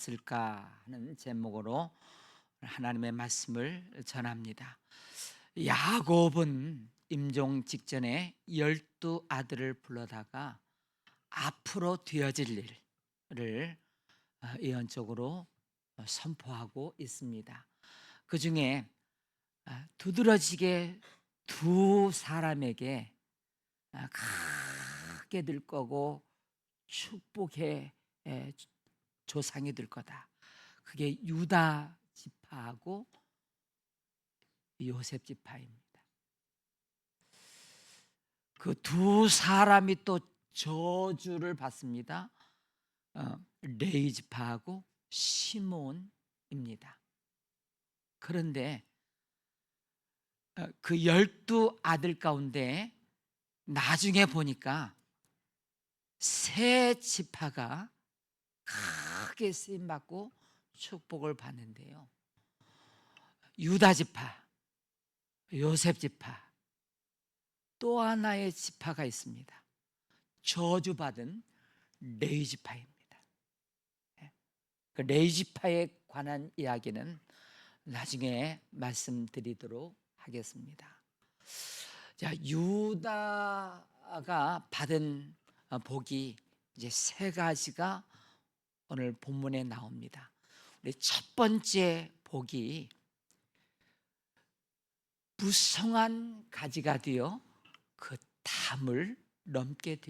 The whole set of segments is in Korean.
받았을까 하는 제목으로 하나님의 말씀을 전합니다. 야곱은 임종 직전에 12 아들을 불러다가 앞으로 되어질 일을 예언적으로 선포하고 있습니다. 그 중에 두드러지게 두 사람에게 크게 될 거고 축복의 조상이 될 거다. 그게 유다 지파하고 요셉 지파입니다. 그 두 사람이 또 저주를 받습니다. 레위 지파하고 시몬입니다. 그런데 그 12 아들 가운데 나중에 보니까 세 지파가 크게 쓰임 받고 축복을 받는데요. 유다 지파, 요셉 지파, 또 하나의 지파가 있습니다. 저주받은 레위 지파입니다. 그 레위 지파에 관한 이야기는 나중에 말씀드리도록 하겠습니다. 자, 유다가 받은 복이 이제 세 가지가 오늘 본문에 나옵니다. 우리 첫 번째 복이 무성한 가지가 되어 그 담을 넘게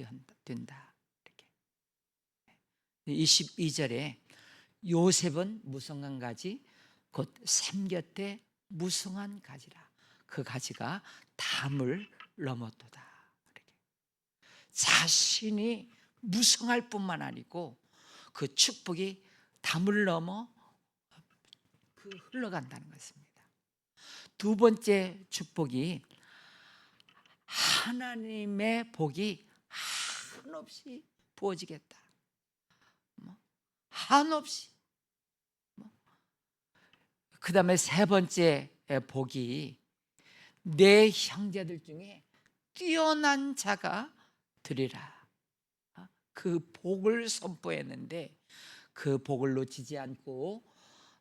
된다. 이렇게 22절에 요셉은 무성한 가지 곧 샘곁에 무성한 가지라. 그 가지가 담을 넘었도다. 이렇게. 자신이 무성할 뿐만 아니고 그 축복이 담을 넘어 흘러간다는 것입니다. 두 번째 축복이 하나님의 복이 한없이 부어지겠다. 한없이. 그 다음에 세 번째 복이 내 형제들 중에 뛰어난 자가 되리라. 그 복을 선포했는데 그 복을 놓치지 않고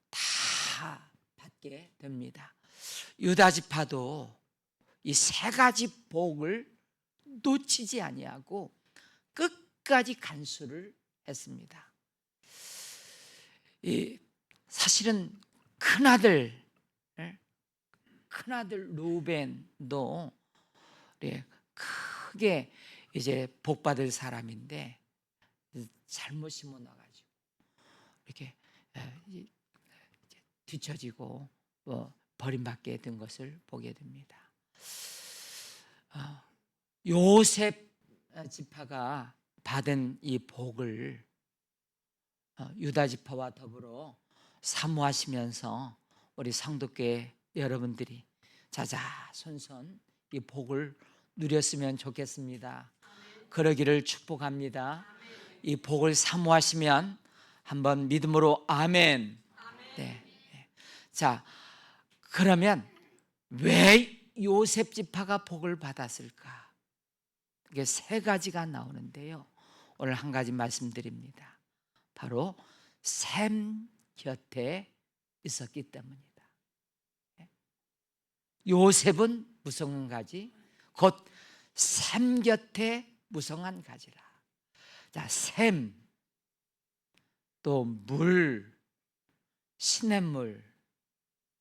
다 받게 됩니다. 유다 지파도 이 세 가지 복을 놓치지 아니하고 끝까지 간수를 했습니다. 사실은 큰아들 루벤도 크게 이제 복 받을 사람인데 잘못 심어놔가지고 이렇게 뒤처지고 버림받게 된 것을 보게 됩니다. 요셉 지파가 받은 이 복을 유다 지파와 더불어 사모하시면서 우리 성도교회 여러분들이 자자손손 이 복을 누렸으면 좋겠습니다. 그러기를 축복합니다. 이 복을 사모하시면 한번 믿음으로 아멘. 네. 자, 그러면 왜 요셉 지파가 복을 받았을까? 이게 세 가지가 나오는데요. 오늘 한 가지 말씀드립니다. 바로 샘 곁에 있었기 때문이다. 요셉은 무성한 가지, 곧 샘 곁에 무성한 가지라. 자, 샘, 또 물, 시냇물,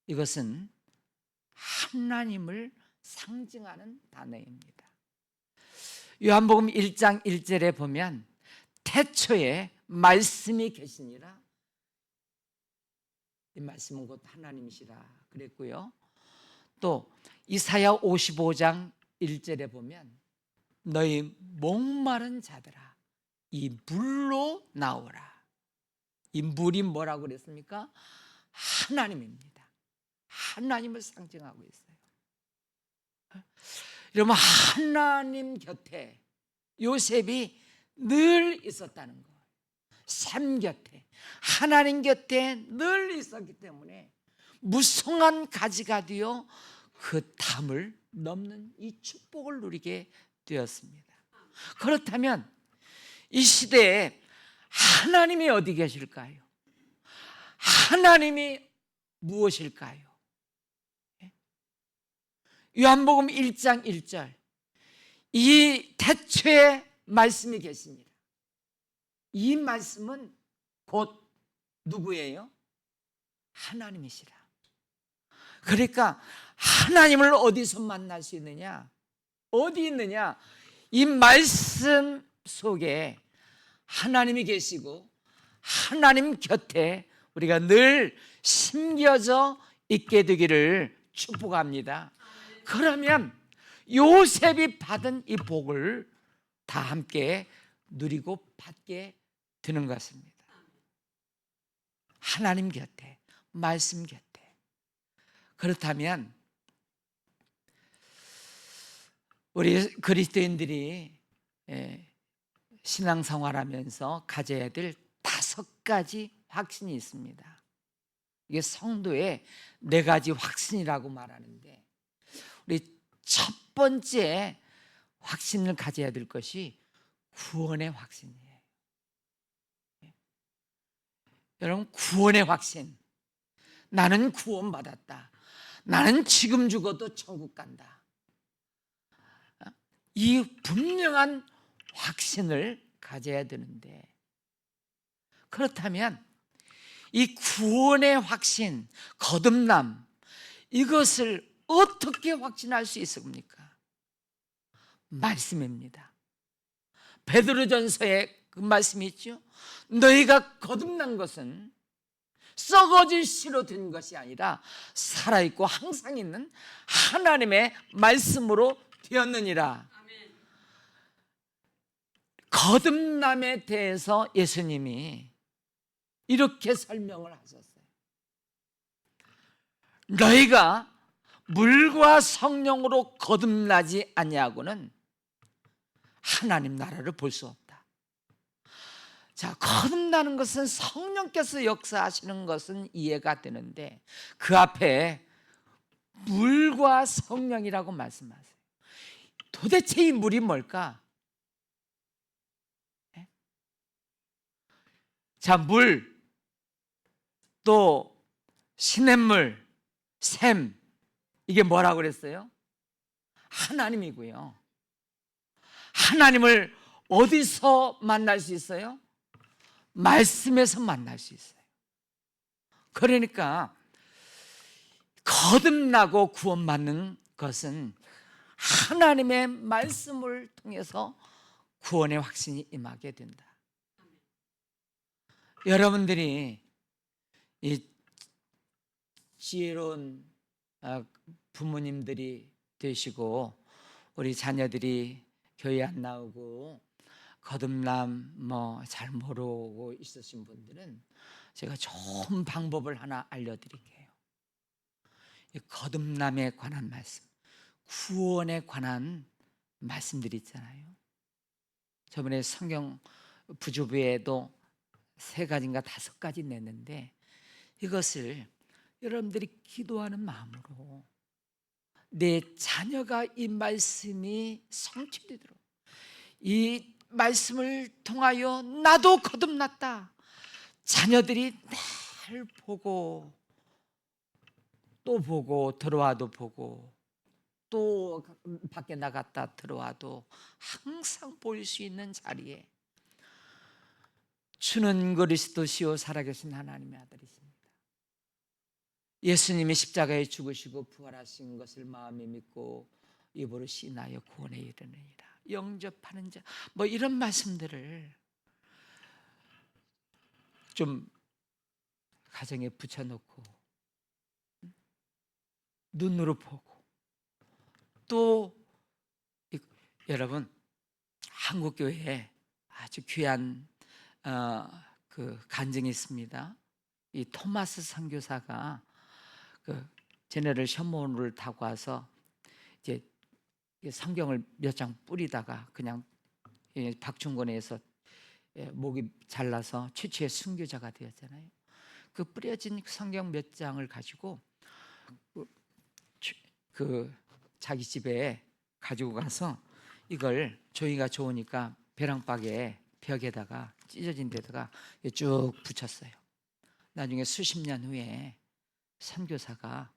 이것은 하나님을 상징하는 단어입니다. 요한복음 1장 1절에 보면 태초에 말씀이 계시니라. 이 말씀은 곧 하나님이시라 그랬고요. 또 이사야 55장 1절에 보면 너희 목마른 자들아 이 물로 나오라. 이 물이 뭐라고 그랬습니까? 하나님입니다. 하나님을 상징하고 있어요. 여러분, 하나님 곁에 요셉이 늘 있었다는 거예요. 샘 곁에, 하나님 곁에 늘 있었기 때문에 무성한 가지가 되어 그 담을 넘는 이 축복을 누리게 되었습니다. 그렇다면 이 시대에 하나님이 어디 계실까요? 하나님이 무엇일까요? 요한복음 1장 1절, 이 태초에 말씀이 계십니다. 이 말씀은 곧 누구예요? 하나님이시라. 그러니까 하나님을 어디서 만날 수 있느냐? 어디 있느냐? 이 말씀 속에 하나님이 계시고 하나님 곁에 우리가 늘 심겨져 있게 되기를 축복합니다. 그러면 요셉이 받은 이 복을 다 함께 누리고 받게 되는 것입니다. 하나님 곁에, 말씀 곁에. 그렇다면 우리 그리스도인들이 신앙생활하면서 가져야 될 5가지 확신이 있습니다. 이게 성도의 4가지 확신이라고 말하는데, 우리 첫 번째 확신을 가져야 될 것이 구원의 확신이에요. 여러분, 구원의 확신. 나는 구원받았다. 나는 지금 죽어도 천국 간다. 이 분명한 확신을 가져야 되는데, 그렇다면 이 구원의 확신, 거듭남, 이것을 어떻게 확신할 수 있습니까? 말씀입니다. 베드로전서에 그 말씀이 있죠. 너희가 거듭난 것은 썩어질 씨로 된 것이 아니라 살아있고 항상 있는 하나님의 말씀으로 되었느니라. 거듭남에 대해서 예수님이 이렇게 설명을 하셨어요. 너희가 물과 성령으로 거듭나지 아니하고는 하나님 나라를 볼 수 없다. 자, 거듭나는 것은 성령께서 역사하시는 것은 이해가 되는데, 그 앞에 물과 성령이라고 말씀하세요. 도대체 이 물이 뭘까? 자, 물, 또 시냇물, 샘, 이게 뭐라고 그랬어요? 하나님이고요. 하나님을 어디서 만날 수 있어요? 말씀에서 만날 수 있어요. 그러니까 거듭나고 구원받는 것은 하나님의 말씀을 통해서 구원의 확신이 임하게 된다. 여러분들이 이 지혜로운 부모님들이 되시고 우리 자녀들이 교회 안 나오고 거듭남 잘 모르고 있으신 분들은 제가 좋은 방법을 하나 알려드릴게요. 이 거듭남에 관한 말씀, 구원에 관한 말씀들이 있잖아요. 저번에 성경 부조부에도 3가지인가 5가지 냈는데, 이것을 여러분들이 기도하는 마음으로 내 자녀가 이 말씀이 성취되도록, 이 말씀을 통하여 나도 거듭났다, 자녀들이 날 보고 또 보고 들어와도 보고 또 밖에 나갔다 들어와도 항상 볼 수 있는 자리에 주는 그리스도시요 살아계신 하나님의 아들이십니다. 예수님이 십자가에 죽으시고 부활하신 것을 마음에 믿고 입으로 신하여 구원에 이르느니라. 영접하는 자, 이런 말씀들을 좀 가정에 붙여놓고 눈으로 보고, 또 여러분, 한국교회에 아주 귀한 그 간증이 있습니다. 이 토마스 선교사가 그 제네럴 셔먼을 타고 와서 이제 성경을 몇 장 뿌리다가 그냥 박충권에서 목이 잘라서 최초의 순교자가 되었잖아요. 그 뿌려진 성경 몇 장을 가지고 그 자기 집에 가지고 가서 이걸 조이가 좋으니까 벼랑박에 벽에다가 찢어진 데다가 쭉 붙였어요. 나중에 수십 년 후에 선교사가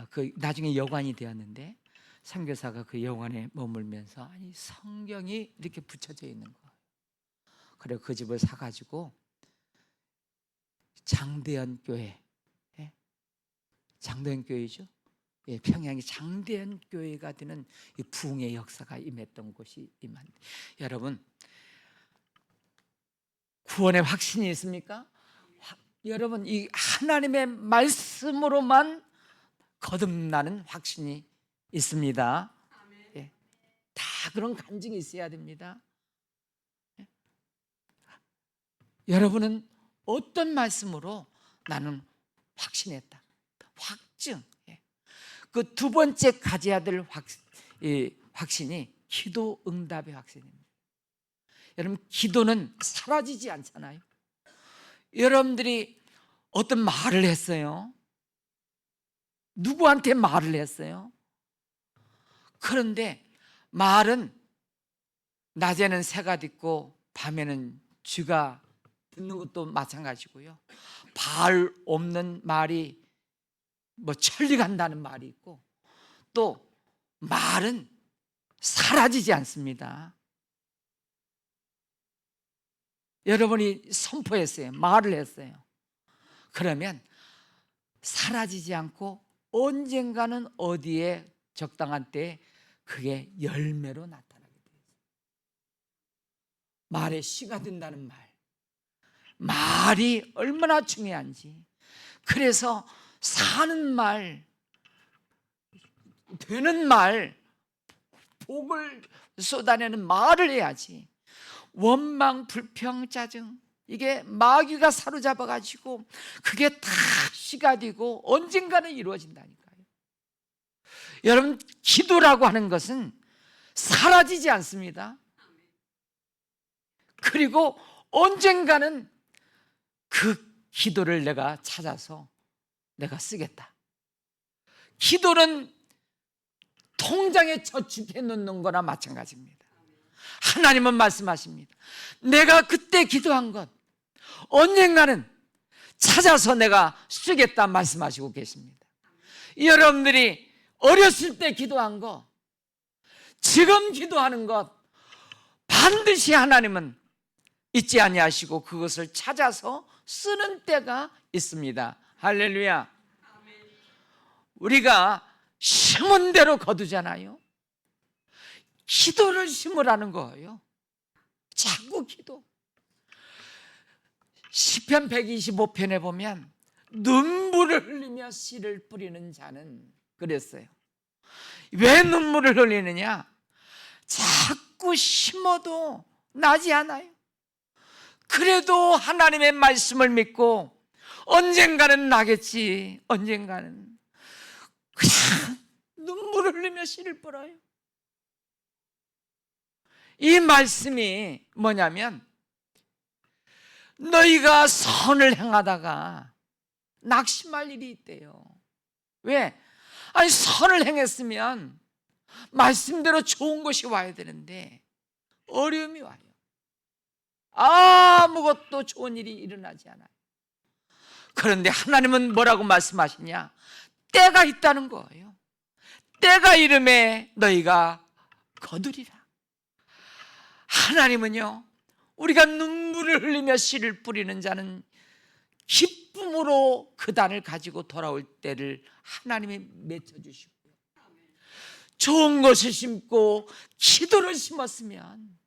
그 나중에 여관이 되었는데, 선교사가 그 여관에 머물면서 아니 성경이 이렇게 붙여져 있는 거예요. 그래서 그 집을 사가지고 장대현 교회, 예? 장대현 교회죠. 예, 평양이 장대현 교회가 되는 이 부흥의 역사가 임했던 곳이 임한데, 여러분 구원의 확신이 있습니까? 여러분 이 하나님의 말씀으로만 거듭나는 확신이 있습니다. 예, 다 그런 간증이 있어야 됩니다. 예? 여러분은 어떤 말씀으로 나는 확신했다? 확증. 예. 그 두 번째 가져야 될 확신이 기도 응답의 확신입니다. 여러분 기도는 사라지지 않잖아요. 여러분들이 어떤 말을 했어요. 누구한테 말을 했어요. 그런데 말은 낮에는 새가 듣고 밤에는 쥐가 듣는 것도 마찬가지고요. 발 없는 말이 뭐 천리 간다는 말이 있고, 또 말은 사라지지 않습니다. 여러분이 선포했어요. 말을 했어요. 그러면 사라지지 않고 언젠가는 어디에 적당한 때에 그게 열매로 나타나게 돼요. 말에 씨가 된다는 말, 말이 얼마나 중요한지. 그래서 사는 말, 되는 말, 복을 쏟아내는 말을 해야지. 원망, 불평, 짜증, 이게 마귀가 사로잡아가지고 그게 다 씨가 되고 언젠가는 이루어진다니까요. 여러분 기도라고 하는 것은 사라지지 않습니다. 그리고 언젠가는 그 기도를 내가 찾아서 내가 쓰겠다. 기도는 통장에 저축해 놓는 거나 마찬가지입니다. 하나님은 말씀하십니다. 내가 그때 기도한 것 언젠가는 찾아서 내가 쓰겠다 말씀하시고 계십니다. 여러분들이 어렸을 때 기도한 것, 지금 기도하는 것 반드시 하나님은 잊지 아니하시고 그것을 찾아서 쓰는 때가 있습니다. 할렐루야. 우리가 심은 대로 거두잖아요. 기도를 심으라는 거예요. 자꾸 기도. 시편 125편에 보면 눈물을 흘리며 씨를 뿌리는 자는 그랬어요. 왜 눈물을 흘리느냐? 자꾸 심어도 나지 않아요. 그래도 하나님의 말씀을 믿고 언젠가는 나겠지, 언젠가는, 그냥 눈물을 흘리며 씨를 뿌려요. 이 말씀이 뭐냐면 너희가 선을 행하다가 낙심할 일이 있대요. 왜? 아니 선을 행했으면 말씀대로 좋은 것이 와야 되는데 어려움이 와요. 아무것도 좋은 일이 일어나지 않아요. 그런데 하나님은 뭐라고 말씀하시냐? 때가 있다는 거예요. 때가 이름에 너희가 거두리라. 하나님은요, 우리가 눈물을 흘리며 씨를 뿌리는 자는 기쁨으로 그 단을 가지고 돌아올 때를 하나님이 맺어주시고요, 좋은 것을 심고 기도를 심었으면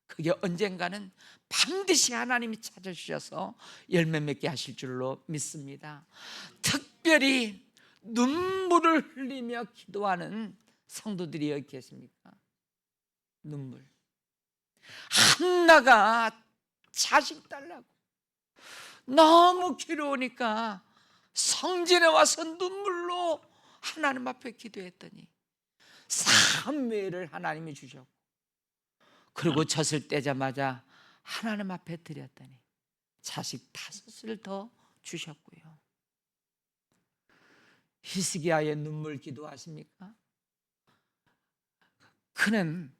그게 언젠가는 반드시 하나님이 찾아주셔서 열매 맺게 하실 줄로 믿습니다. 특별히 눈물을 흘리며 기도하는 성도들이 여기 계십니까? 눈물. 한나가 자식 달라고 너무 괴로우니까 성전에 와서 눈물로 하나님 앞에 기도했더니 사무엘을 하나님이 주셨고, 그리고 젖을 떼자마자 하나님 앞에 드렸더니 자식 5을 더 주셨고요. 히스기야의 눈물 기도하십니까? 그는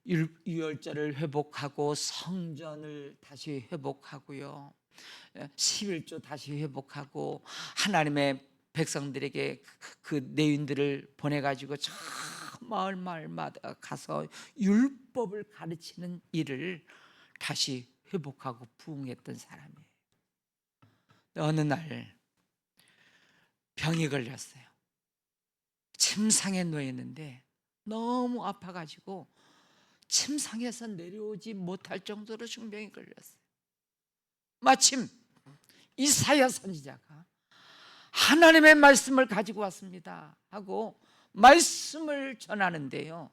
유월절을 회복하고 성전을 다시 회복하고요, 11조 다시 회복하고 하나님의 백성들에게 그 내인들을 보내가지고 저 마을마다 가서 율법을 가르치는 일을 다시 회복하고 부흥했던 사람이에요. 어느 날 병이 걸렸어요. 침상에 누워있는데 너무 아파가지고 침상에서 내려오지 못할 정도로 중병이 걸렸어요. 마침 이사야 선지자가 하나님의 말씀을 가지고 왔습니다 하고 말씀을 전하는데요,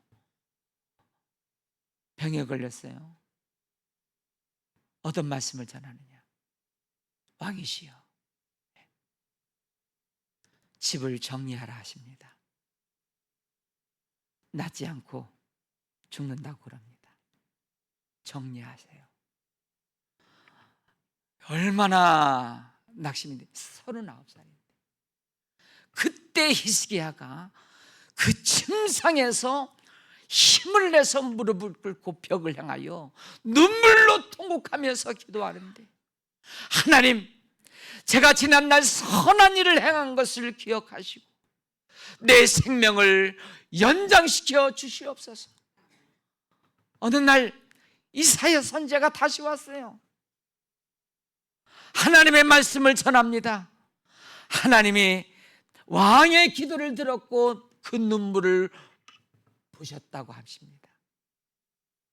병에 걸렸어요. 어떤 말씀을 전하느냐? 왕이시여, 집을 정리하라 하십니다. 낫지 않고 죽는다고 그럽니다. 정리하세요. 얼마나 낙심인데, 39살인데 그때 히스기야가 그 침상에서 힘을 내서 무릎을 꿇고 벽을 향하여 눈물로 통곡하면서 기도하는데, 하나님, 제가 지난날 선한 일을 행한 것을 기억하시고 내 생명을 연장시켜 주시옵소서. 어느 날 이사야 선지자가 다시 왔어요. 하나님의 말씀을 전합니다. 하나님이 왕의 기도를 들었고 그 눈물을 보셨다고 하십니다.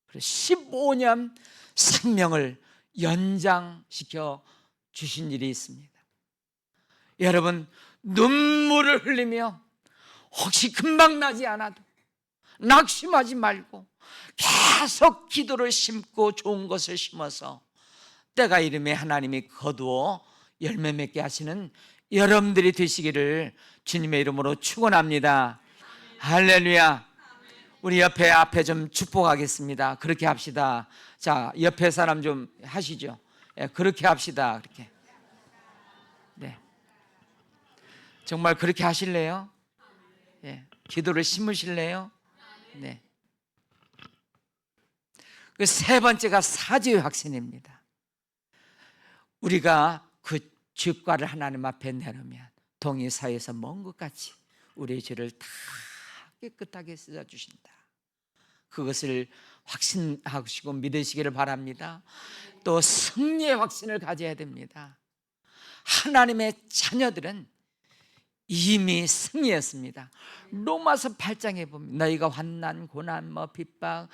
그래서 15년 생명을 연장시켜 주신 일이 있습니다. 여러분, 눈물을 흘리며 혹시 금방 나지 않아도 낙심하지 말고 계속 기도를 심고 좋은 것을 심어서 때가 이름에 하나님이 거두어 열매 맺게 하시는 여러분들이 되시기를 주님의 이름으로 축원합니다. 할렐루야. 우리 앞에 좀 축복하겠습니다. 그렇게 합시다. 자, 옆에 사람 좀 하시죠. 그렇게 합시다. 그렇게. 네. 정말 그렇게 하실래요? 기도를 심으실래요? 네. 그 세 번째가 사죄의 확신입니다. 우리가 그 죄과를 하나님 앞에 내놓으면 동이 사이에서 먼 것 같이 우리의 죄를 다 깨끗하게 씻어 주신다. 그것을 확신하시고 믿으시기를 바랍니다. 또 승리의 확신을 가져야 됩니다. 하나님의 자녀들은 이미 승리했습니다. 로마서 8장에 보면 너희가 환난, 고난, 핍박,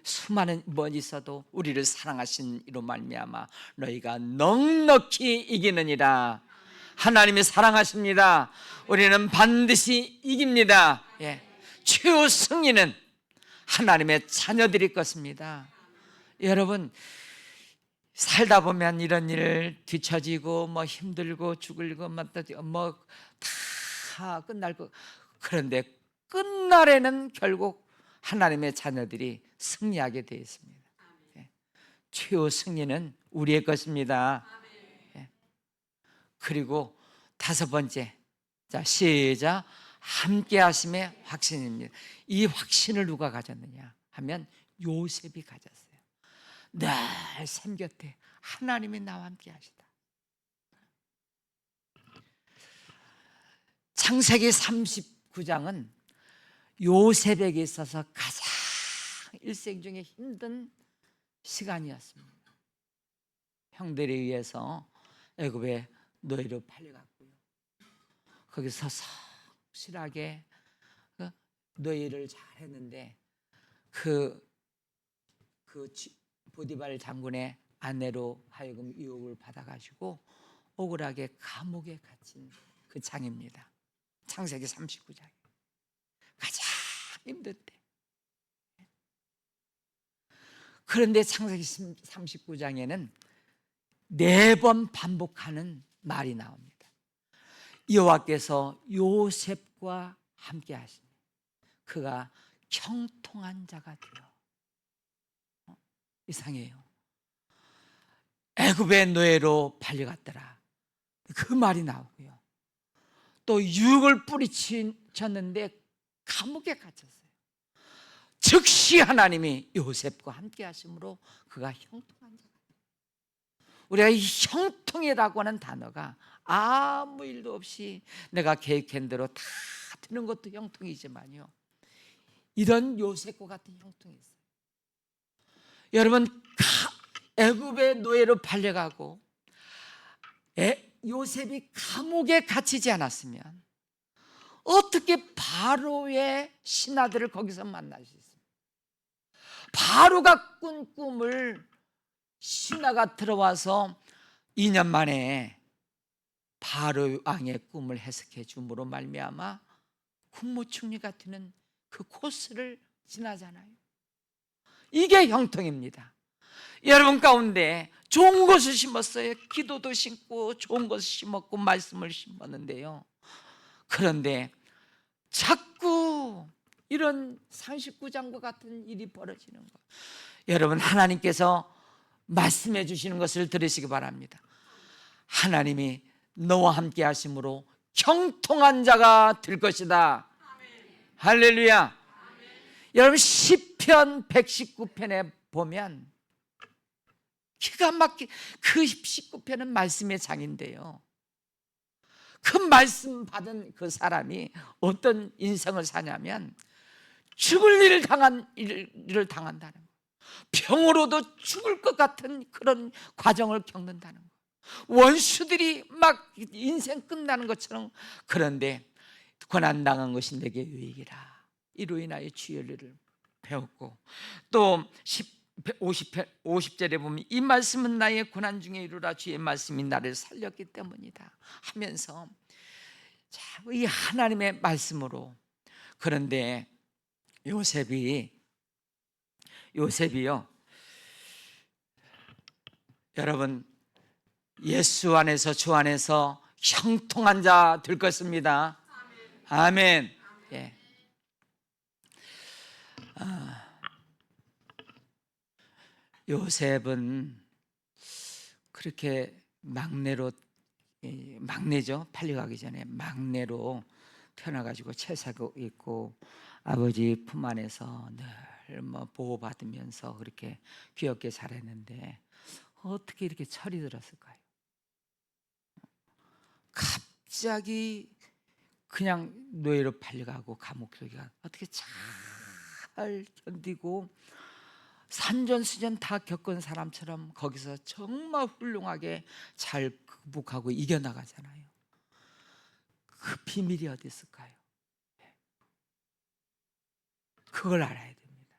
수많은 있어도 우리를 사랑하신 이로 말미암아 너희가 넉넉히 이기느니라. 하나님이 사랑하십니다. 우리는 반드시 이깁니다. 최후 승리는 하나님의 자녀들이 것입니다. 여러분, 살다 보면 이런 일 뒤처지고 힘들고 죽을고 다 끝날 거. 그런데 끝날에는 결국 하나님의 자녀들이 승리하게 되어 있습니다. 최후 승리는 우리의 것입니다. 그리고 다섯 번째, 자, 시작. 함께 하심의 확신입니다. 이 확신을 누가 가졌느냐 하면 요셉이 가졌어요. 늘 샘 곁에 하나님이 나와 함께 하시다. 창세기 39장은 요셉에게 있어서 가장 일생 중에 힘든 시간이었습니다. 형들에 의해서 애굽의 노예로 팔려갔고요. 거기서 성실하게 노예를 잘했는데 그 보디발 장군의 아내로 하여금 유혹을 받아가지고 억울하게 감옥에 갇힌 그 장입니다. 창세기 39장 가장 힘들 때. 그런데 창세기 39장에는 4번 반복하는 말이 나옵니다. 여호와께서 요셉과 함께 하시니 그가 형통한 자가 되어. 이상해요. 애굽의 노예로 팔려갔더라. 그 말이 나오고요. 또 유혹을 뿌리쳤는데 감옥에 갇혔어요. 즉시 하나님이 요셉과 함께 하심으로 그가 형통한 자가 되어. 우리가 이 형통이라고 하는 단어가 아무 일도 없이 내가 계획한 대로 다 되는 것도 형통이지만요, 이런 요셉과 같은 형통이 있어요. 여러분, 애굽의 노예로 팔려가고 요셉이 감옥에 갇히지 않았으면 어떻게 바로의 신하들을 거기서 만날 수 있습니까? 바로가 꾼 꿈을 신하가 들어와서 2년 만에 바로 왕의 꿈을 해석해 줌으로 말미암아 국무총리가 되는 그 코스를 지나잖아요. 이게 형통입니다. 여러분 가운데 좋은 것을 심었어요. 기도도 심고 좋은 것을 심었고 말씀을 심었는데요, 그런데 자꾸 이런 39장과 같은 일이 벌어지는 거예요. 여러분, 하나님께서 말씀해 주시는 것을 들으시기 바랍니다. 하나님이 너와 함께 하심으로 형통한 자가 될 것이다. 할렐루야. 여러분, 시편 119편에 보면 기가 막히게, 그 19편은 말씀의 장인데요, 그 말씀 받은 그 사람이 어떤 인생을 사냐면 죽을 일을 당한다는 거예요. 병으로도 죽을 것 같은 그런 과정을 겪는다는 거예요. 원수들이 막 인생 끝나는 것처럼. 그런데 고난당한 것이 내게 유익이라, 이로 인하여 주의 일을 배웠고, 또 50절에 보면 이 말씀은 나의 고난 중에 이루라, 주의 말씀이 나를 살렸기 때문이다 하면서, 자, 이 하나님의 말씀으로. 그런데 요셉이요, 여러분, 예수 안에서, 주 안에서 형통한 자 될 것입니다. 아멘. 예. 요셉은 그렇게 막내죠. 팔려가기 전에 막내로 태어나가지고 채사고 있고 아버지 품 안에서 늘 보호받으면서 그렇게 귀엽게 자랐는데 어떻게 이렇게 철이 들었을까요? 갑자기 그냥 노예로 팔려가고 감옥 들어가, 어떻게 잘 견디고 산전수전 다 겪은 사람처럼 거기서 정말 훌륭하게 잘 극복하고 이겨나가잖아요. 그 비밀이 어디 있을까요? 그걸 알아야 됩니다.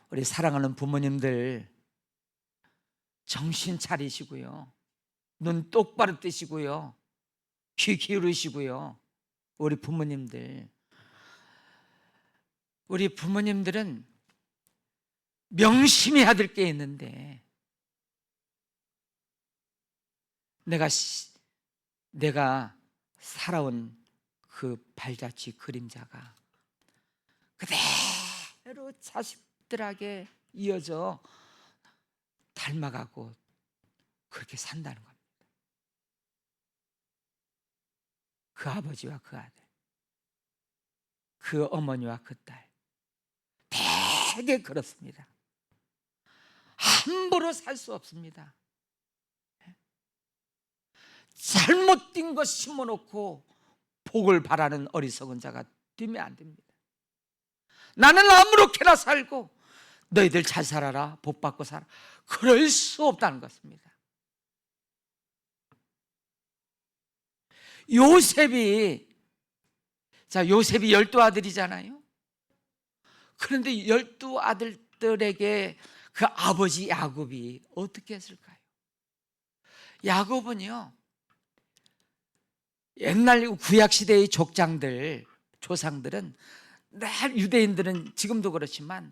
우리 사랑하는 부모님들, 정신 차리시고요, 눈 똑바로 뜨시고요, 귀 기울이시고요. 우리 부모님들은 명심해야 될 게 있는데, 내가 살아온 그 발자취 그림자가 그대로 자식들에게 이어져 닮아가고 그렇게 산다는 겁니다. 그 아버지와 그 아들, 그 어머니와 그 딸, 되게 그렇습니다. 함부로 살 수 없습니다. 잘못된 것 심어놓고 복을 바라는 어리석은 자가 되면 안 됩니다. 나는 아무렇게나 살고 너희들 잘 살아라, 복 받고 살아, 그럴 수 없다는 것입니다. 요셉이 12 아들이잖아요. 그런데 12 아들들에게 그 아버지 야곱이 어떻게 했을까요? 야곱은요, 옛날 구약시대의 조상들은 늘, 유대인들은 지금도 그렇지만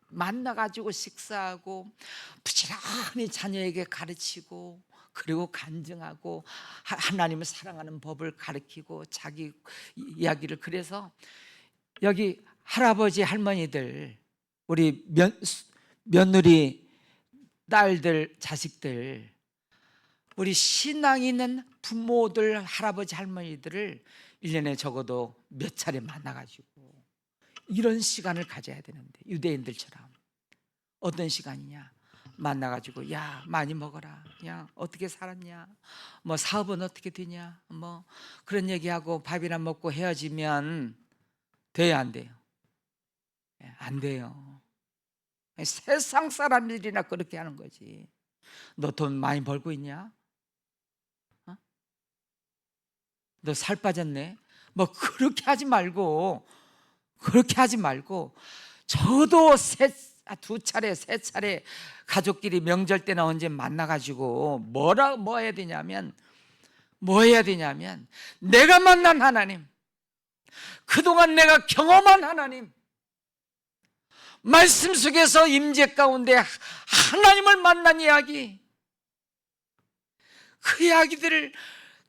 만나가지고 식사하고 부지런히 자녀에게 가르치고, 그리고 간증하고 하나님을 사랑하는 법을 가르치고 자기 이야기를. 그래서 여기 할아버지 할머니들, 우리 며느리 딸들 자식들, 우리 신앙 있는 부모들 할아버지 할머니들을 1년에 적어도 몇 차례 만나가지고 이런 시간을 가져야 되는데, 유대인들처럼 어떤 시간이냐, 만나가지고 야 많이 먹어라, 야 어떻게 살았냐, 뭐 사업은 어떻게 되냐, 뭐 그런 얘기하고 밥이나 먹고 헤어지면 돼요 안 돼요? 안 돼요. 세상 사람들이나 그렇게 하는 거지. 너 돈 많이 벌고 있냐? 어? 너 살 빠졌네? 뭐 그렇게 하지 말고, 그렇게 하지 말고. 저도 두 차례 세 차례 가족끼리 명절 때나 언제 만나가지고 뭐 해야 되냐면, 내가 만난 하나님, 그동안 내가 경험한 하나님, 말씀 속에서 임재 가운데 하나님을 만난 이야기, 그 이야기들을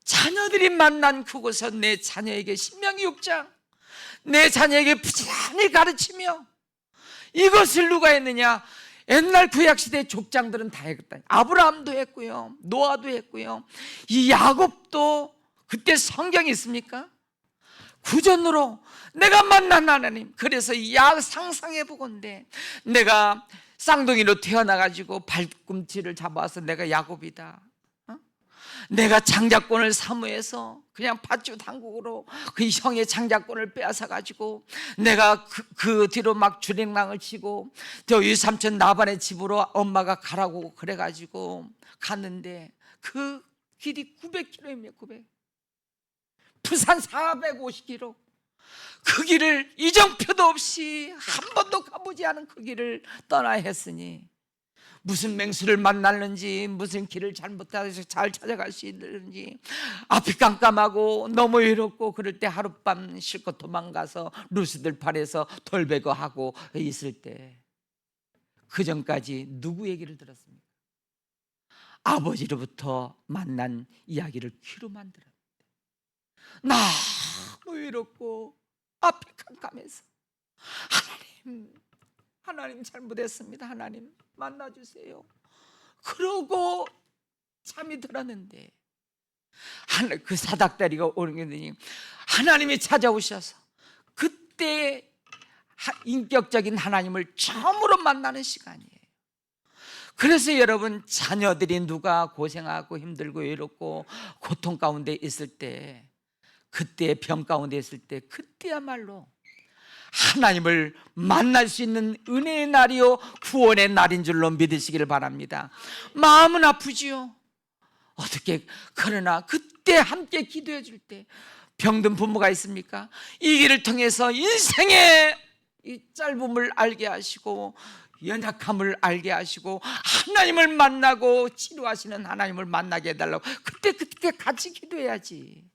자녀들이 만난 그곳에서 내 자녀에게 신명기 6장, 내 자녀에게 부지런히 가르치며, 이것을 누가 했느냐? 옛날 구약시대 족장들은 다 했다. 아브라함도 했고요, 노아도 했고요, 이 야곱도. 그때 성경이 있습니까? 구전으로 내가 만난 하나님. 그래서 상상해 보건대 내가 쌍둥이로 태어나가지고 발꿈치를 잡아서 내가 야곱이다, 내가 장자권을 사모해서 그냥 밧줄 당국으로 그 형의 장자권을 빼앗아가지고 내가 그 뒤로 막 주랭랑을 치고 저 유삼촌 나반의 집으로 엄마가 가라고 그래가지고 갔는데 그 길이 900km입니다. 900. 부산 450km. 그 길을 이정표도 없이 한 번도 가보지 않은 그 길을 떠나야 했으니 무슨 맹수를 만났는지, 무슨 길을 잘못해서 잘 찾아갈 수 있는지, 앞이 깜깜하고 너무 외롭고 그럴 때 하룻밤 실컷 도망가서 루스들 팔에서 돌배거하고 있을 때, 그 전까지 누구 얘기를 들었습니까? 아버지로부터 만난 이야기를 귀로만 들었는데 너무 외롭고 앞이 깜깜해서 하나님 잘못했습니다, 하나님 만나주세요, 그러고 잠이 들었는데 그 사닥다리가 오는 게 하나님이 찾아오셔서 그때 인격적인 하나님을 처음으로 만나는 시간이에요. 그래서 여러분, 자녀들이 누가 고생하고 힘들고 외롭고 고통 가운데 있을 때, 그때 병 가운데 있을 때, 그때야말로 하나님을 만날 수 있는 은혜의 날이요 구원의 날인 줄로 믿으시기를 바랍니다. 마음은 아프지요. 어떻게, 그러나 그때 함께 기도해 줄 때, 병든 부모가 있습니까? 이 길을 통해서 인생의 이 짧음을 알게 하시고 연약함을 알게 하시고 하나님을 만나고 치료하시는 하나님을 만나게 해달라고 그때 같이 기도해야지.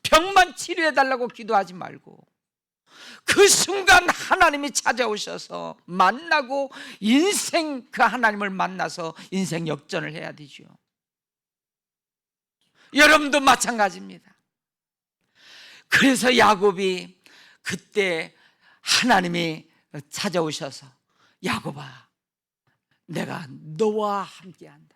병만 치료해달라고 기도하지 말고 그 순간 하나님이 찾아오셔서 만나고 인생, 그 하나님을 만나서 인생 역전을 해야 되죠. 여러분도 마찬가지입니다. 그래서 야곱이 그때 하나님이 찾아오셔서 야곱아, 내가 너와 함께한다,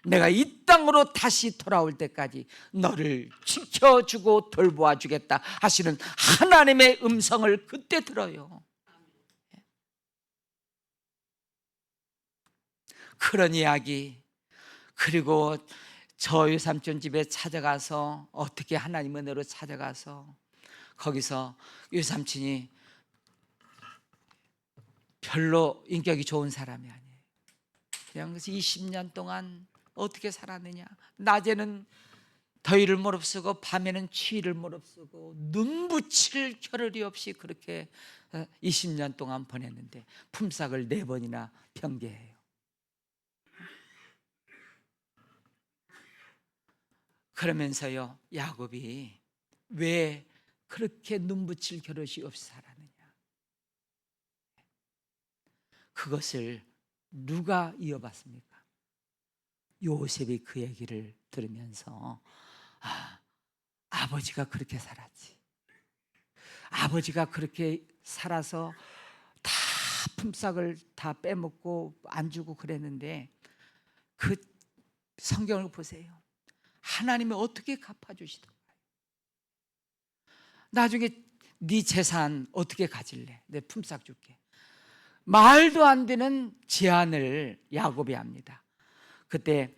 내가 이 땅으로 다시 돌아올 때까지 너를 지켜주고 돌보아 주겠다 하시는 하나님의 음성을 그때 들어요. 그런 이야기, 그리고 저 외삼촌 집에 찾아가서, 어떻게 하나님 은혜로 찾아가서 거기서 외삼촌이 별로 인격이 좋은 사람이 아니에요. 그냥 20년 동안 어떻게 살았느냐, 낮에는 더위를 무릅쓰고 밤에는 추위를 무릅쓰고 눈 붙일 겨를이 없이 그렇게 20년 동안 보냈는데 품삯을 4번이나 변개해요. 그러면서요, 야곱이 왜 그렇게 눈 붙일 겨를이 없이 살았느냐, 그것을 누가 이어봤습니까? 요셉이 그 얘기를 들으면서 아버지가 그렇게 살았지, 아버지가 그렇게 살아서 다 품삯을 다 빼먹고 안 주고 그랬는데 그 성경을 보세요. 하나님이 어떻게 갚아주시던가요? 나중에 네 재산 어떻게 가질래? 내 품삯 줄게. 말도 안 되는 제안을 야곱이 합니다. 그때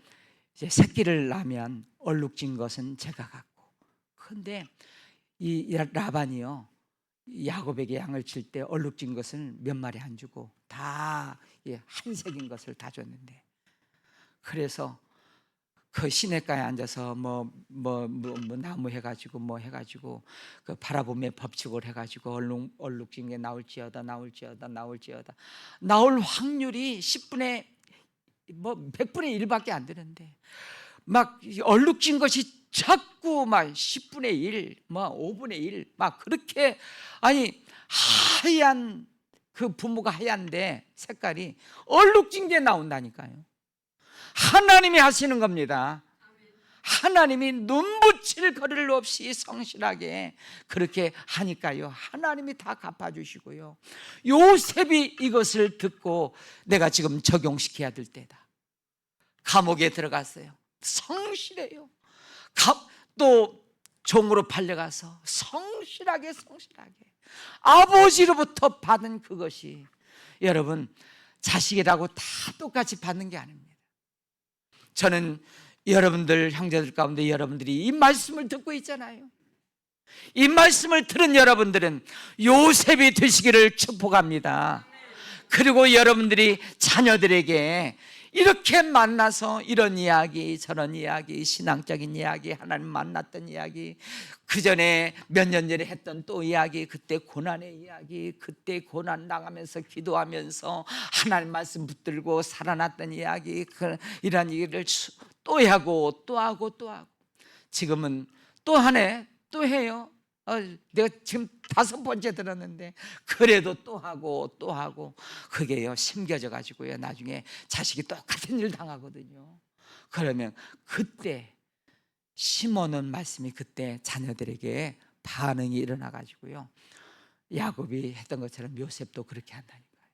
이제 새끼를 낳으면 얼룩진 것은 제가 갖고. 그런데 이 라반이요, 야곱에게 양을 칠 때 얼룩진 것을 몇 마리 안 주고 다 한색인 것을 다 줬는데, 그래서 그 시냇가에 앉아서 나무 해가지고 그 바라봄의 법칙을 해가지고 얼룩진 게 나올지어다 나올 확률이 10분의 100분의 1밖에 안 되는데, 막 얼룩진 것이 자꾸 막 10분의 1, 5분의 1, 막 그렇게, 아니 하얀, 그 부모가 하얀데 색깔이 얼룩진 게 나온다니까요. 하나님이 하시는 겁니다. 하나님이 눈붙일 거리를 없이 성실하게 그렇게 하니까요, 하나님이 다 갚아주시고요. 요셉이 이것을 듣고 내가 지금 적용시켜야 될 때다. 감옥에 들어갔어요. 성실해요. 또 종으로 팔려가서 성실하게 아버지로부터 받은 그것이, 여러분, 자식이라고 다 똑같이 받는 게 아닙니다. 저는 여러분들, 형제들 가운데 여러분들이 이 말씀을 듣고 있잖아요. 이 말씀을 들은 여러분들은 요셉이 되시기를 축복합니다. 그리고 여러분들이 자녀들에게 이렇게 만나서 이런 이야기 저런 이야기, 신앙적인 이야기, 하나님 만났던 이야기, 그 전에 몇 년 전에 했던 또 이야기, 그때 고난의 이야기, 그때 고난 당하면서 기도하면서 하나님 말씀 붙들고 살아났던 이야기, 이런 얘기를 또 하고 지금은 또 하네, 또 해요. 내가 지금 5번째 들었는데 그래도 또 하고 그게요, 심겨져 가지고요, 나중에 자식이 똑같은 일 당하거든요. 그러면 그때 심어놓은 말씀이 그때 자녀들에게 반응이 일어나 가지고요, 야곱이 했던 것처럼 요셉도 그렇게 한다니까요.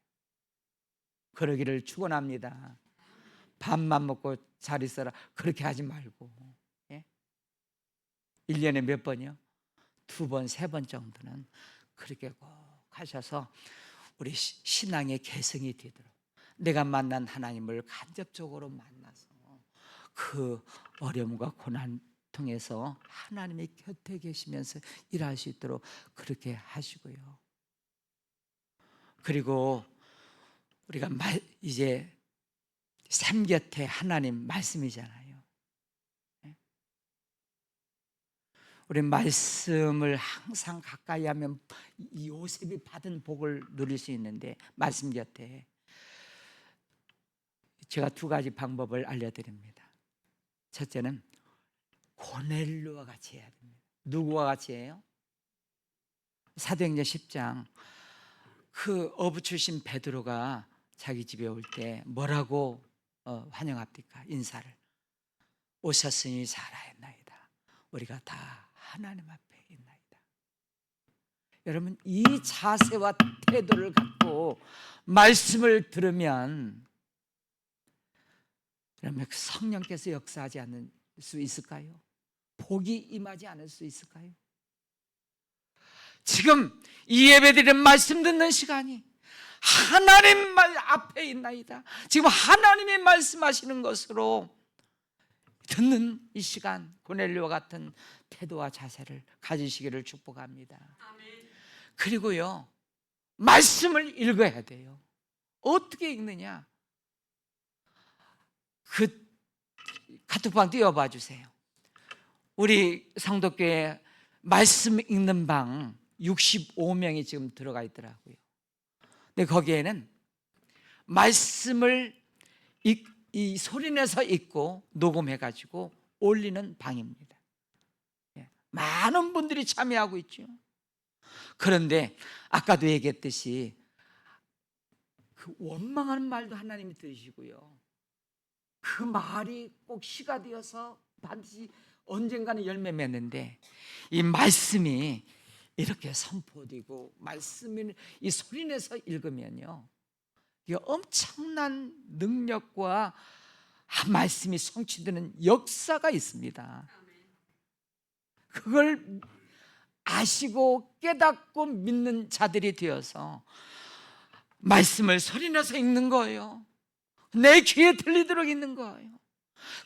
그러기를 축원합니다. 밥만 먹고 잘 있어라 그렇게 하지 말고, 1년에 몇 번이요? 2번, 3번 정도는 그렇게 꼭 하셔서 우리 신앙의 개성이 되도록, 내가 만난 하나님을 간접적으로 만나서 그 어려움과 고난 통해서 하나님의 곁에 계시면서 일할 수 있도록 그렇게 하시고요. 그리고 우리가 이제 삶 곁에 하나님 말씀이잖아요. 우리 말씀을 항상 가까이 하면 요셉이 받은 복을 누릴 수 있는데, 말씀 곁에 제가 2가지 방법을 알려드립니다. 첫째는 고넬료와 같이 해야 됩니다. 누구와 같이 해요? 사도행전 10장, 그 어부 출신 베드로가 자기 집에 올 때 뭐라고 환영합니까? 인사를. 오셨으니 잘하였나이다. 우리가 다 하나님 앞에 있나이다. 여러분, 이 자세와 태도를 갖고 말씀을 들으면 여러분, 성령께서 역사하지 않을 수 있을까요? 복이 임하지 않을 수 있을까요? 지금 이 예배드리는 말씀 듣는 시간이 하나님 말 앞에 있나이다. 지금 하나님이 말씀하시는 것으로 듣는 이 시간, 고넬료와 같은 태도와 자세를 가지시기를 축복합니다. 그리고요, 말씀을 읽어야 돼요. 어떻게 읽느냐? 그 카톡방 띄워봐 주세요. 우리 성도교회 말씀 읽는 방 65명이 지금 들어가 있더라고요. 근데 거기에는 말씀을 이 소리내서 읽고 녹음해가지고 올리는 방입니다. 많은 분들이 참여하고 있죠. 그런데 아까도 얘기했듯이 그 원망하는 말도 하나님이 들으시고요, 그 말이 꼭 시가 되어서 반드시 언젠가는 열매 맺는데, 이 말씀이 이렇게 선포되고 말씀이 이 소리내서 읽으면요, 이게 엄청난 능력과 말씀이 성취되는 역사가 있습니다. 그걸 아시고 깨닫고 믿는 자들이 되어서 말씀을 소리내서 읽는 거예요. 내 귀에 들리도록 읽는 거예요.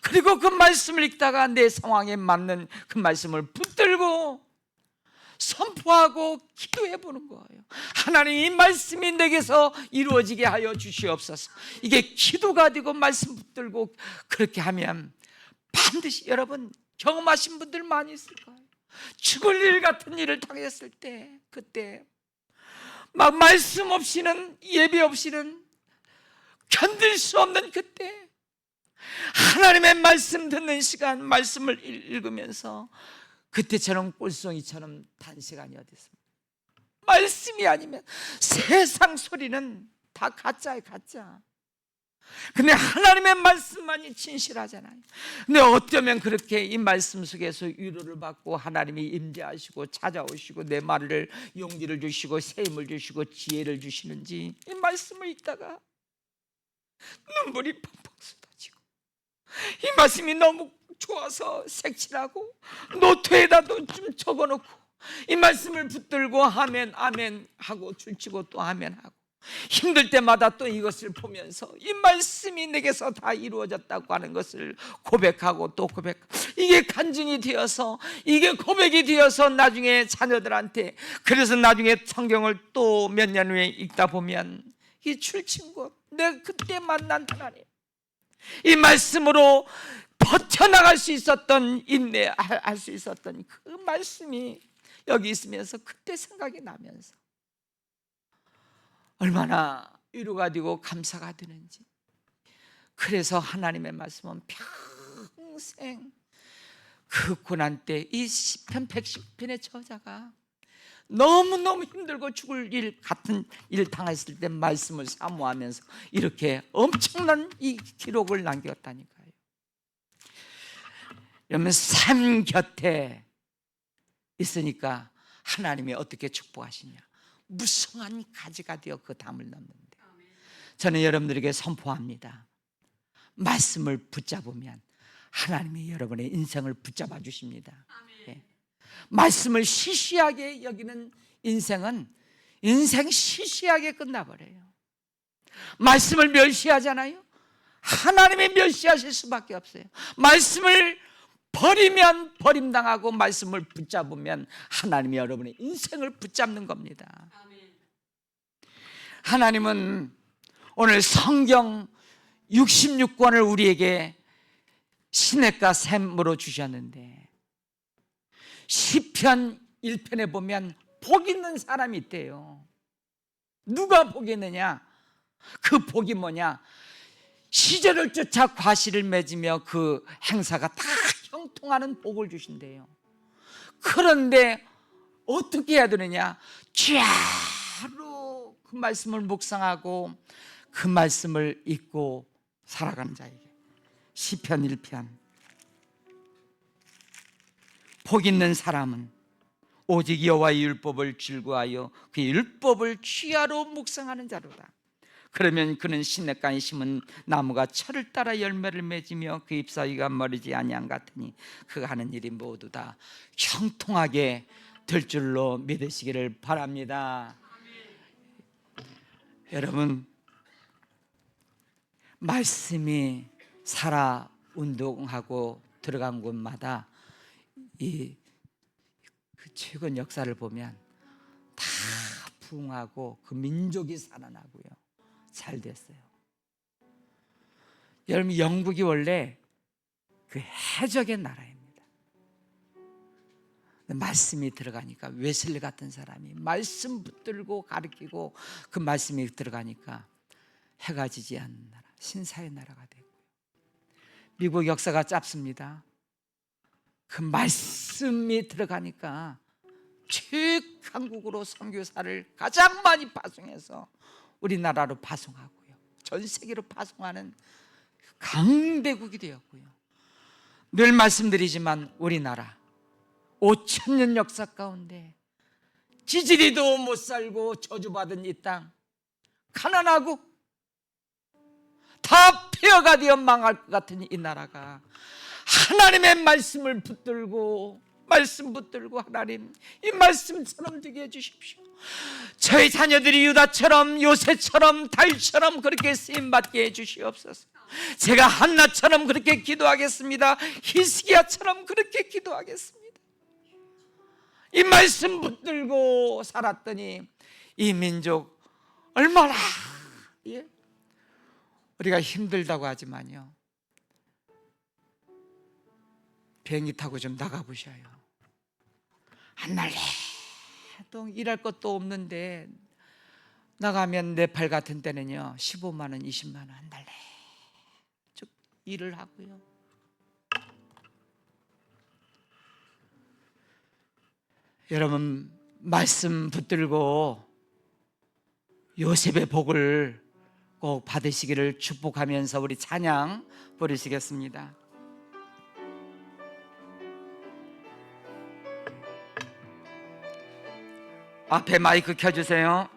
그리고 그 말씀을 읽다가 내 상황에 맞는 그 말씀을 붙들고 선포하고 기도해 보는 거예요. 하나님, 이 말씀이 내게서 이루어지게 하여 주시옵소서. 이게 기도가 되고 말씀 붙들고 그렇게 하면 반드시, 여러분 경험하신 분들 많이 있을 거예요. 죽을 일 같은 일을 당했을 때, 그때 막 말씀 없이는, 예배 없이는 견딜 수 없는 그때 하나님의 말씀 듣는 시간, 말씀을 읽으면서 그때처럼 꼴송이처럼 단시간이 어디 있습니까? 말씀이 아니면 세상 소리는 다 가짜예요, 가짜. 근데 하나님의 말씀만이 진실하잖아요. 근데 어쩌면 그렇게 이 말씀 속에서 위로를 받고 하나님이 임재하시고 찾아오시고 내 말을 용기를 주시고 새 힘을 주시고 지혜를 주시는지, 이 말씀을 읽다가 눈물이 펑펑 쏟아지고, 이 말씀이 너무 좋아서 색칠하고 노트에다도 좀 적어놓고 이 말씀을 붙들고 아멘 아멘 하고 줄치고 또 아멘 하고, 힘들 때마다 또 이것을 보면서 이 말씀이 내게서 다 이루어졌다고 하는 것을 고백하고 또 고백하고, 이게 간증이 되어서, 이게 고백이 되어서 나중에 자녀들한테, 그래서 나중에 성경을 또 몇 년 후에 읽다 보면 이 출친 것, 내가 그때 만난 하나님, 이 말씀으로 버텨나갈 수 있었던, 인내할 수 있었던 그 말씀이 여기 있으면서 그때 생각이 나면서 얼마나 위로가 되고 감사가 되는지. 그래서 하나님의 말씀은 평생 그 고난 때 이 시편 110편의 저자가 너무너무 힘들고 죽을 일 같은 일 당했을 때 말씀을 사모하면서 이렇게 엄청난 이 기록을 남겼다니까요. 여러분, 삶 곁에 있으니까 하나님이 어떻게 축복하시냐, 무성한 가지가 되어 그 담을 넘는데, 저는 여러분들에게 선포합니다. 말씀을 붙잡으면 하나님이 여러분의 인생을 붙잡아 주십니다. 예. 말씀을 시시하게 여기는 인생은 인생 시시하게 끝나버려요. 말씀을 멸시하잖아요. 하나님이 멸시하실 수밖에 없어요. 말씀을 버리면 버림당하고, 말씀을 붙잡으면 하나님이 여러분의 인생을 붙잡는 겁니다. 하나님은 오늘 성경 66권을 우리에게 시냇가 샘으로 주셨는데, 시편 1편에 보면 복 있는 사람이 있대요. 누가 복이 있느냐? 그 복이 뭐냐? 시절을 쫓아 과실을 맺으며 그 행사가 다 형통하는 복을 주신대요. 그런데 어떻게 해야 되느냐? 죄로 그 말씀을 묵상하고 그 말씀을 읽고 살아가는 자에게. 시편 1편. 복 있는 사람은 오직 여호와의 율법을 즐거워하여 그 율법을 취하로 묵상하는 자로다. 그러면 그는 시냇가에 심은 나무가 철을 따라 열매를 맺으며 그 잎사귀가 머리지 아니한 같으니 그가 하는 일이 모두 다 형통하게 될 줄로 믿으시기를 바랍니다. 여러분, 말씀이 살아 운동하고 들어간 곳마다 그 최근 역사를 보면 다 부흥하고 그 민족이 살아나고요, 잘 됐어요. 여러분, 영국이 원래 그 해적의 나라입니다. 말씀이 들어가니까, 웨슬리 같은 사람이 말씀 붙들고 가르치고 그 말씀이 들어가니까 해가 지지 않는 나라, 신사의 나라가 되고요. 미국 역사가 짧습니다. 그 말씀이 들어가니까 최강국으로 선교사를 가장 많이 파송해서 우리나라로 파송하고요, 전 세계로 파송하는 강대국이 되었고요. 늘 말씀드리지만 우리나라 5,000년 역사 가운데 지지리도 못 살고 저주받은 이 땅, 가난하고 다 폐허가 되어 망할 것 같은 이 나라가 하나님의 말씀을 붙들고 말씀 붙들고 하나님 이 말씀처럼 되게 해주십시오. 저희 자녀들이 유다처럼 요새처럼 달처럼 그렇게 쓰임받게 해주시옵소서. 제가 한나처럼 그렇게 기도하겠습니다. 히스기야처럼 그렇게 기도하겠습니다. 이 말씀 붙들고 살았더니 이 민족 얼마나 우리가 힘들다고 하지만요, 비행기 타고 좀 나가보셔요. 한 날 내동 일할 것도 없는데 나가면 네팔 같은 때는요 15만 원, 20만 원 한 달 내쭉 일을 하고요. 여러분 말씀 붙들고 요셉의 복을 꼭 받으시기를 축복하면서 우리 찬양 부르시겠습니다. 앞에 마이크 켜주세요.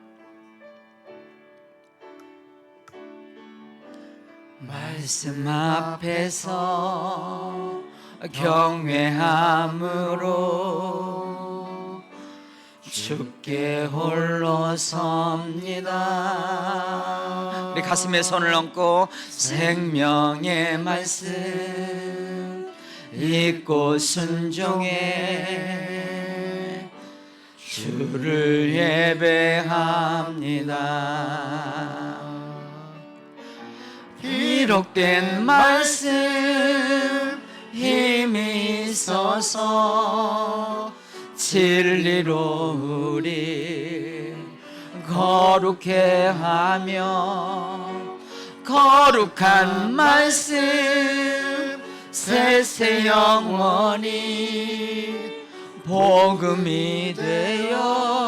말씀 앞에서 경외함으로 주께 홀로 섭니다. 우리 가슴에 손을 얹고 생명의 말씀 읽고 순종해 주를 예배합니다. 기록된 말씀 힘이 있어서 진리로 우리 거룩해 하며 거룩한 말씀 세세 영원히 복음이 되어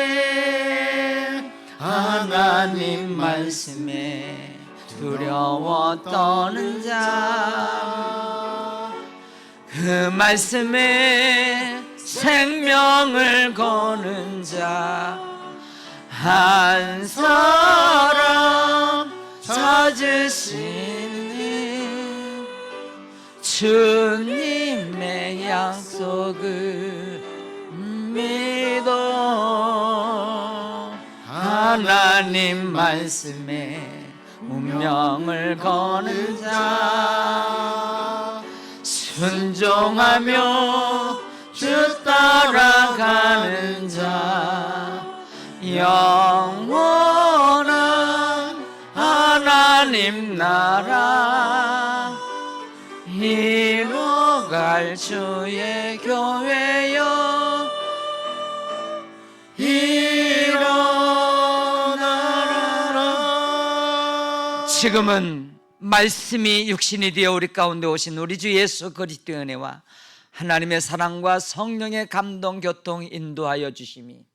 말씀하시네. 하나님 말씀에 두려워 떠는 자, 그 말씀에 생명을 거는 자 한 사람 찾으시니 주님의 약속을 믿어. 하나님 말씀에 운명을 거는 자 순종하며 주 따라가는 자 영원한 하나님 나라 이뤄갈 주의 교회여 일어나라. 지금은 말씀이 육신이 되어 우리 가운데 오신 우리 주 예수 그리스도의 은혜와 하나님의 사랑과 성령의 감동 교통 인도하여 주심이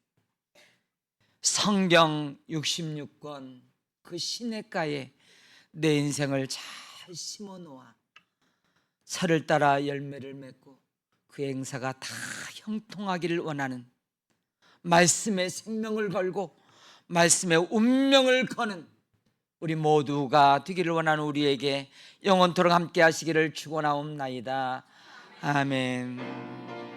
성경 66권 그 시냇가에 내 인생을 잘 심어놓아 철을 따라 열매를 맺고 그 행사가 다 형통하기를 원하는 말씀의 생명을 걸고 말씀의 운명을 거는 우리 모두가 되기를 원하는 우리에게 영원토록 함께 하시기를 축원하옵나이다. 아멘.